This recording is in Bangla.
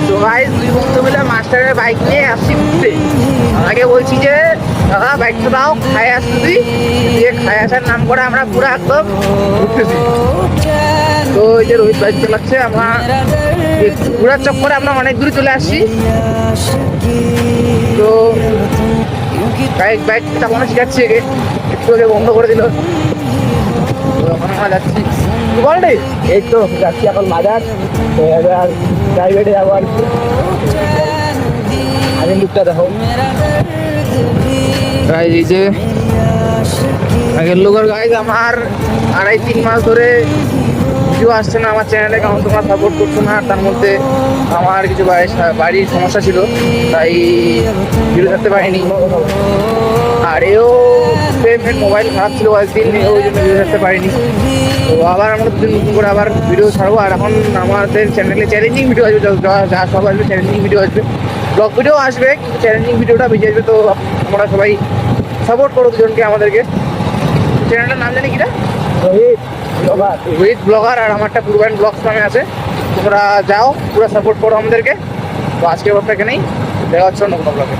তো গাইস দুই বন্ধু মিলে মাস্টারের বাইক নিয়ে আসছি ঘুরতে। আমাকে বলছি যে দাদা বাইকটা দাও, খাই আসতে তুই দিয়ে খাই আসার নাম করে আমরা পুরো একদম ঘুরতেছি। তো এই যে রোহিত বাইক চালাচ্ছে, আমরা ঘোরার চক্করে আমরা অনেক দূরে চলে আসছি। তো বাইক চালানো শিখাচ্ছে, একটু আগে বন্ধ করে দিল। তো এখন আমরা যাচ্ছি বল রে, এই তো যাচ্ছি এখন বাজার। আর প্রাইভেটে যাবো আর কি। আগের লুকটা দেখো, এই যে আগের লোক। আর গাইজ আমার 2.5-3 মাস ধরে ভিডিও আসছে না আমার চ্যানেলে, কারণ তোমরা সাপোর্ট করছো না। তার মধ্যে আমার কিছু বাড়ির সমস্যা ছিল, তাই ভিডিও করতে পারিনি। আর এও মোবাইল খারাপ ছিল কয়েকদিন, ওই জন্য ভিডিও করতে পারিনি। তো আবার আমরা দুদিন নতুন করে আবার ভিডিও ছাড়বো। আর এখন আমাদের চ্যানেলে চ্যালেঞ্জিং ভিডিও আসবে, যা সব আসবে চ্যালেঞ্জিং ভিডিও আসবে, ব্লগ ভিডিও আসবে, কিন্তু চ্যালেঞ্জিং ভিডিওটা বেশি আসবে। তো তোমরা সবাই সাপোর্ট করো দুজনকে, আমাদেরকে। চ্যানেলটার নাম জানি কিনা, রোহিত ব্লগার, আর আমারটা পূর্বায়ন ব্লগস নামে আছে। তোমরা যাও, পুরো সাপোর্ট করো আমাদেরকে। তো আজকের ব্লগটা এখানেই, দেখা হচ্ছে অন্য কোনো ব্লগে।